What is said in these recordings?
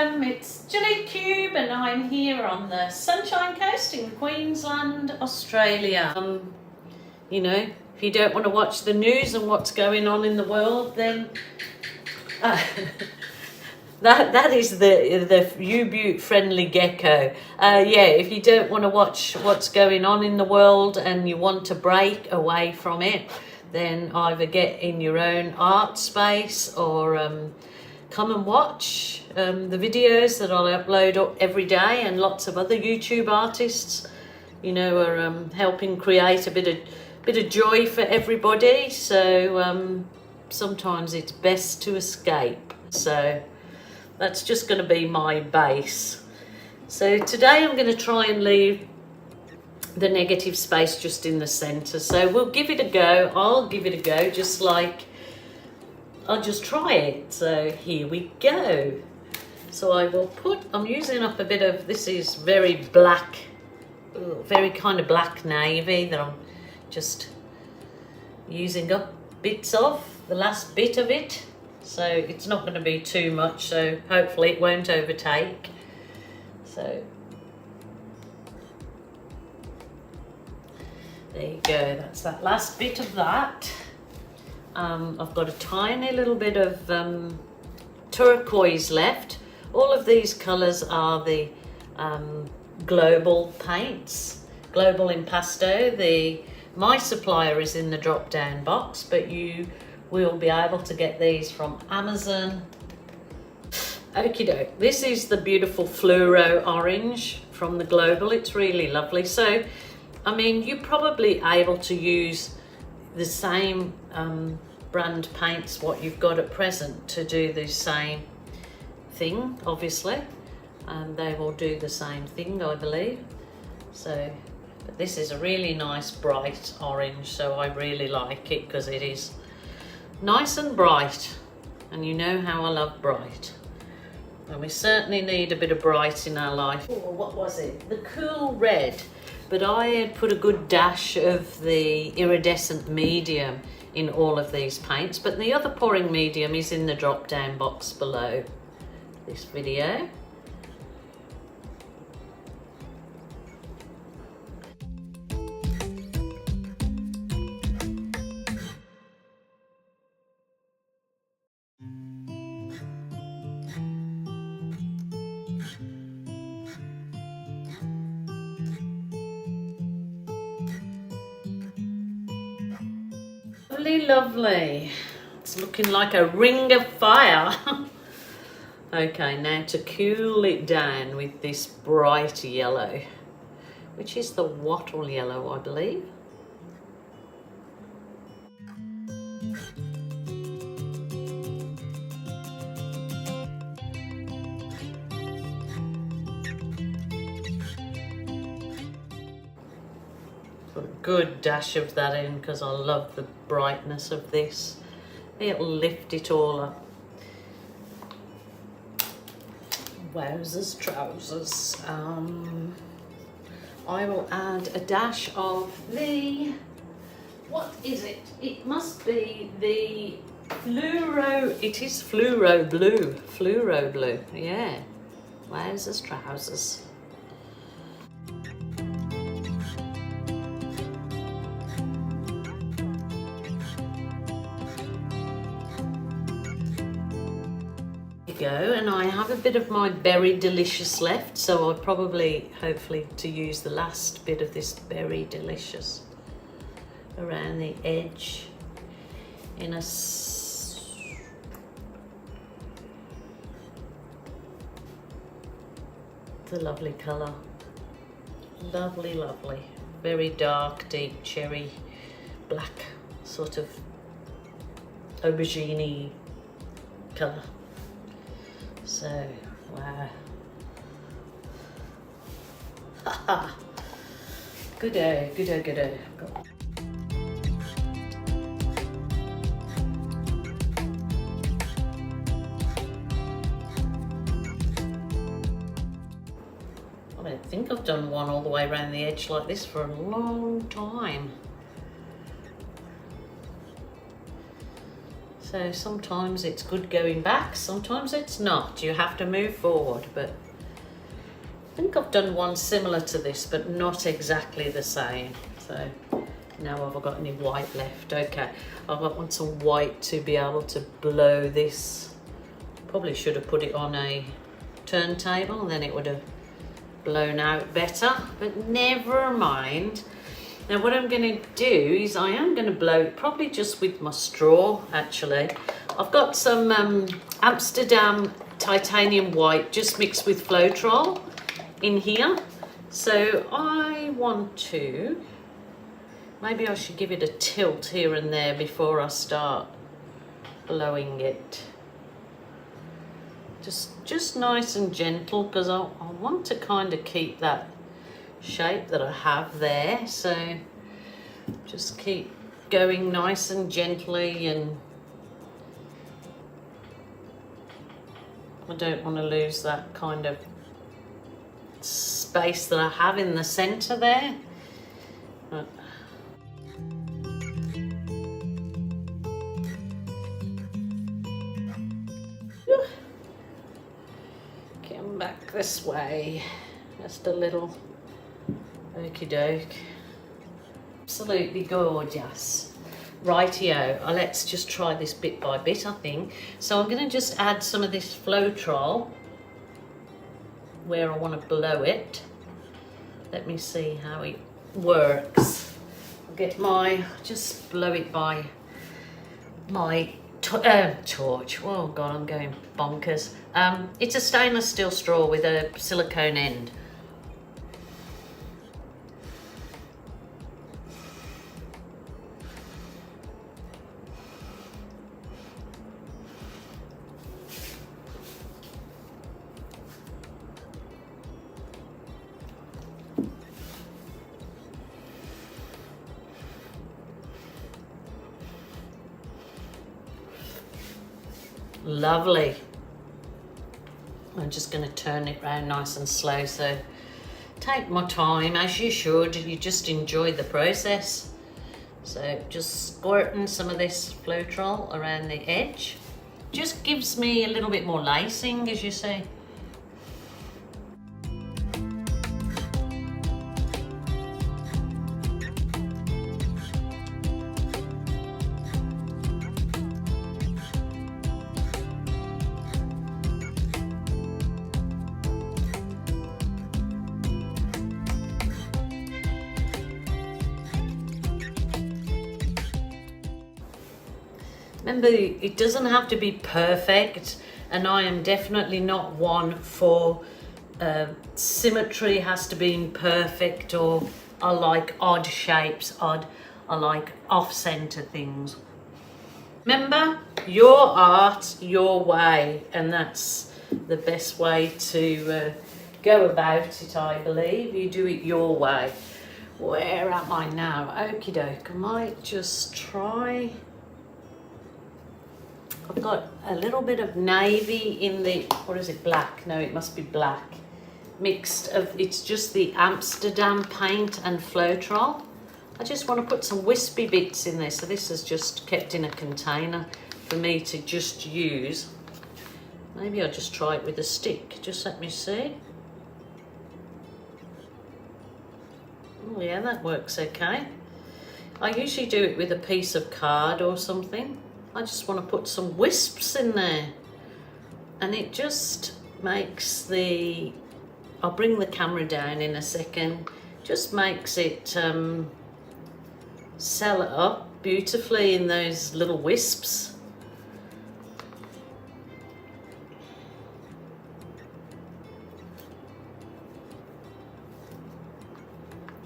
it's Julie Cube and I'm here on the Sunshine Coast in Queensland, Australia. You know, if you don't want to watch the news and what's going on in the world, then that is the U-Butte friendly gecko. Yeah, if you don't want to watch what's going on in the world and you want to break away from it, then either get in your own art space or come and watch the videos that I'll upload up every day, and lots of other YouTube artists, you know, are helping create a bit of joy for everybody. So sometimes it's best to escape. So that's just going to be my base. So today I'm going to try and leave the negative space just in the center. So we'll give it a go. I'll give it a go, just like I'll just try it. So here we go. So I will I'm using up a bit of, this is very black, very kind of black navy that I'm just using up bits of, the last bit of it. So it's not going to be too much, so hopefully it won't overtake. So there you go, that's that last bit of that. I've got a tiny little bit of turquoise left. All of these colours are the global paints, global impasto. My supplier is in the drop down box, but you will be able to get these from Amazon. Okie doke, this is the beautiful fluoro orange from the global. It's really lovely. So I mean, you're probably able to use the same brand paints what you've got at present to do the same thing, obviously, and they will do the same thing, I believe. So but this is a really nice bright orange, so I really like it because it is nice and bright, and you know how I love bright, and we certainly need a bit of bright in our life. Oh, what was it? The cool red, but I had put a good dash of the iridescent medium in all of these paints, but the other pouring medium is in the drop down box below this video. Lovely, lovely. It's looking like a ring of fire. Okay, now to cool it down with this bright yellow, which is the wattle yellow, I believe. Put a good dash of that in because I love the brightness of this. It'll lift it all up. Wowzers trousers. I will add a dash of the, what is it? It must be the fluoro, it is fluoro blue, yeah. Wowzers trousers. Go, and I have a bit of my Berry Delicious left, so I'll probably hopefully to use the last bit of this Berry Delicious around the edge in a it's a lovely colour, lovely, lovely, very dark, deep cherry black, sort of aubergine colour. So, wow. Haha. Good-o, good-o, good-o. I don't think I've done one all the way around the edge like this for a long time. So sometimes it's good going back, sometimes it's not. You have to move forward, but I think I've done one similar to this, but not exactly the same. So now have I got any white left? Okay, I want some white to be able to blow this. Probably should have put it on a turntable, then it would have blown out better, but never mind. Now what I'm going to do is I am going to blow it probably just with my straw. Actually, I've got some Amsterdam titanium white just mixed with Floetrol in here, so I want to, maybe I should give it a tilt here and there before I start blowing it. Just nice and gentle, because I want to kind of keep that shape that I have there, so just keep going nice and gently, and I don't want to lose that kind of space that I have in the center there. Come back this way, just a little. Okie doke. Absolutely gorgeous. Rightio, let's just try this bit by bit, I think. So I'm going to just add some of this Floetrol where I want to blow it. Let me see how it works. I'll get my, just blow it by my torch. Oh God, I'm going bonkers. It's a stainless steel straw with a silicone end. Lovely. I'm just going to turn it round nice and slow, so take my time as you should. You just enjoy the process. So just squirting some of this Floetrol around the edge just gives me a little bit more lacing, as you see. Remember, it doesn't have to be perfect, and I am definitely not one for symmetry has to be perfect, or I like odd shapes, I like off-center things. Remember, your art, your way, and that's the best way to go about it, I believe. You do it your way. Where am I now? Okie doke, I might just try. I've got a little bit of navy in the, what is it, black? No, it must be black. Mixed of, it's just the Amsterdam paint and Floetrol. I just want to put some wispy bits in there. So this is just kept in a container for me to just use. Maybe I'll just try it with a stick. Just let me see. Oh yeah, that works okay. I usually do it with a piece of card or something. I just want to put some wisps in there, and it just makes the, I'll bring the camera down in a second, just makes it sell it up beautifully in those little wisps.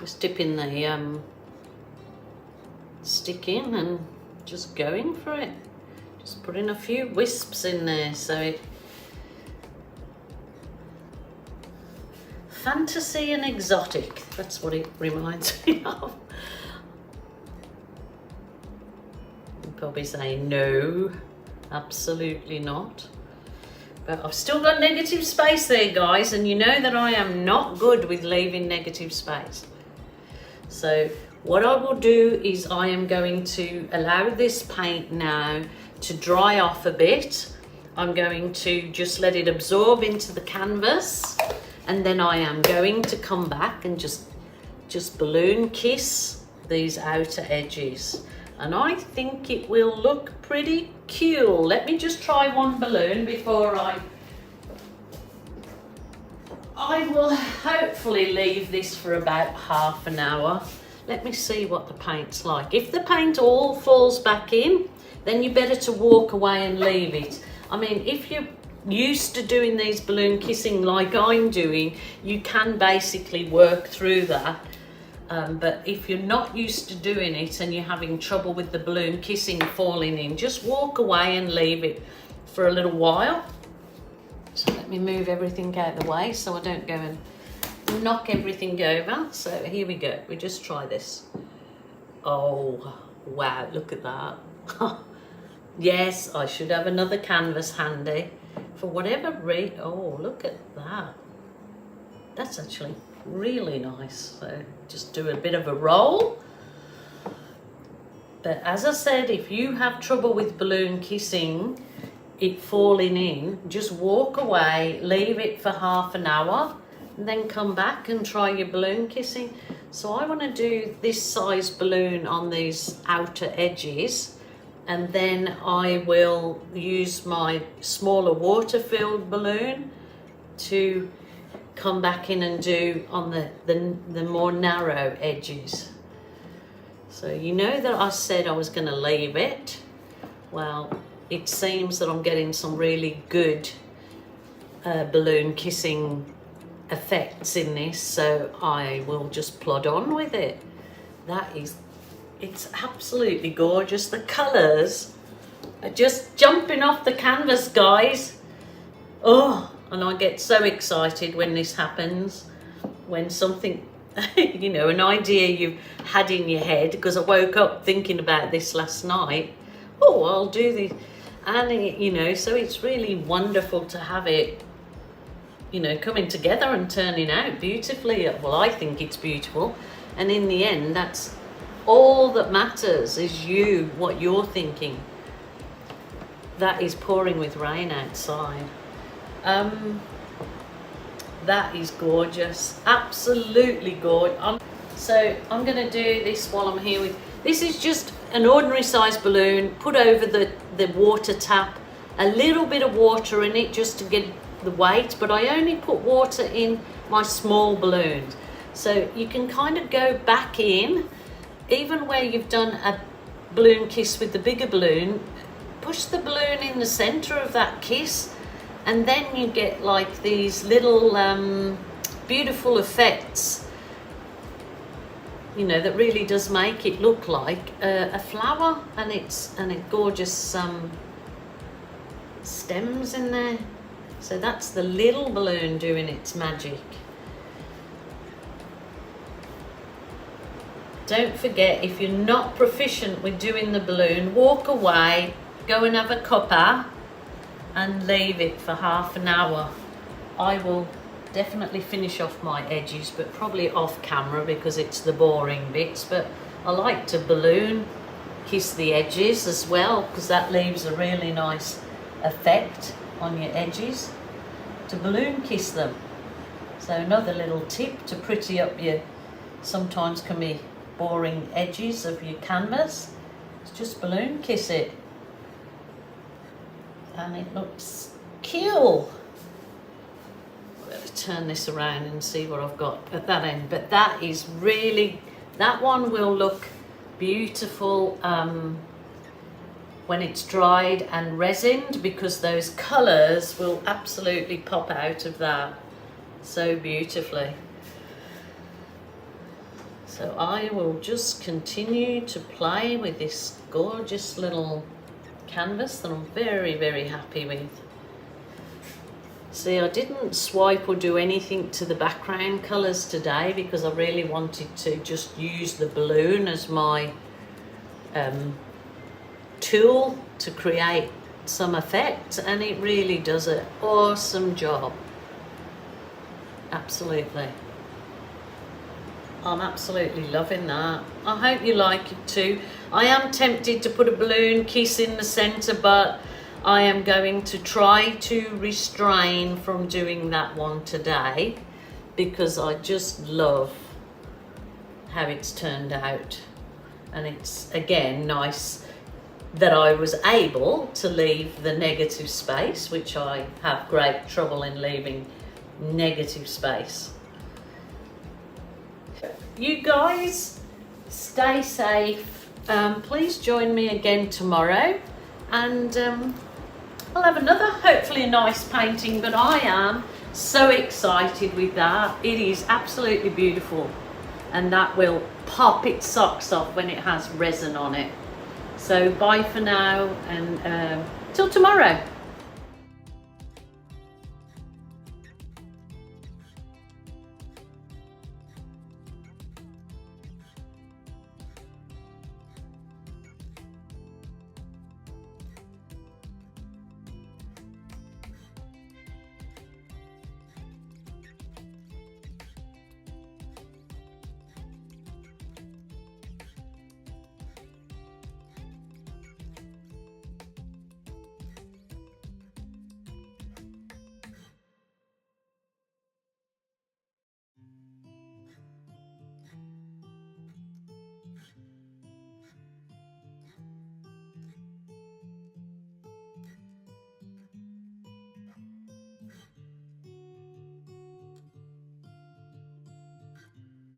Just dipping the stick in and just going for it. Just putting a few wisps in there, so it fantasy and exotic, that's what it reminds me of. You'll probably say no, absolutely not, but I've still got negative space there, guys, and you know that I am not good with leaving negative space. So what I will do is I am going to allow this paint now to dry off a bit. I'm going to just let it absorb into the canvas, and then I am going to come back and just balloon kiss these outer edges. And I think it will look pretty cool. Let me just try one balloon before I will hopefully leave this for about half an hour. Let me see what the paint's like. If the paint all falls back in, then you're better to walk away and leave it. I mean, if you're used to doing these balloon kissing like I'm doing, you can basically work through that. But if you're not used to doing it and you're having trouble with the balloon kissing falling in, just walk away and leave it for a little while. So let me move everything out of the way so I don't go and knock everything over. So here we go. We just try this. Oh, wow, look at that. Yes, I should have another canvas handy. For whatever reason, oh, look at that. That's actually really nice. So just do a bit of a roll. But as I said, if you have trouble with balloon kissing, it falling in, just walk away, leave it for half an hour, and then come back and try your balloon kissing. So I want to do this size balloon on these outer edges, and then I will use my smaller water-filled balloon to come back in and do on the more narrow edges. So you know that I said I was going to leave it. Well, it seems that I'm getting some really good balloon kissing effects in this, so I will just plod on with it. It's absolutely gorgeous. The colours are just jumping off the canvas, guys. Oh, and I get so excited when this happens, when something, you know, an idea you've had in your head, because I woke up thinking about this last night. Oh, I'll do this. And you know, so it's really wonderful to have it, you know, coming together and turning out beautifully. Well, I think it's beautiful, and in the end, that's all that matters, is you, what you're thinking. That is pouring with rain outside. That is gorgeous, absolutely gorgeous. So I'm going to do this while I'm here with. This is just an ordinary size balloon, put over the water tap, a little bit of water in it just to get the weight, but I only put water in my small balloons. So you can kind of go back in, even where you've done a balloon kiss with the bigger balloon, push the balloon in the center of that kiss, and then you get like these little beautiful effects, you know, that really does make it look like a flower, and it gorgeous stems in there. So that's the little balloon doing its magic. Don't forget, if you're not proficient with doing the balloon, walk away, go and have a cuppa and leave it for half an hour. I will definitely finish off my edges, but probably off camera because it's the boring bits. But I like to balloon kiss the edges as well, because that leaves a really nice effect on your edges, to balloon kiss them. So another little tip to pretty up your sometimes can be boring edges of your canvas, is just balloon kiss it, and it looks cool. Turn this around and see what I've got at that end, but that is really, that one will look beautiful when it's dried and resined, because those colors will absolutely pop out of that so beautifully. So I will just continue to play with this gorgeous little canvas that I'm very, very happy with. See, I didn't swipe or do anything to the background colours today because I really wanted to just use the balloon as my tool to create some effect, and it really does an awesome job. Absolutely. I'm absolutely loving that. I hope you like it too. I am tempted to put a balloon kiss in the center, but I am going to try to restrain from doing that one today because I just love how it's turned out. And it's again nice that I was able to leave the negative space, which I have great trouble in leaving negative space. You guys stay safe. Please join me again tomorrow, and I'll have another hopefully nice painting, but I am so excited with that. It is absolutely beautiful, and that will pop its socks off when it has resin on it. So bye for now, and till tomorrow.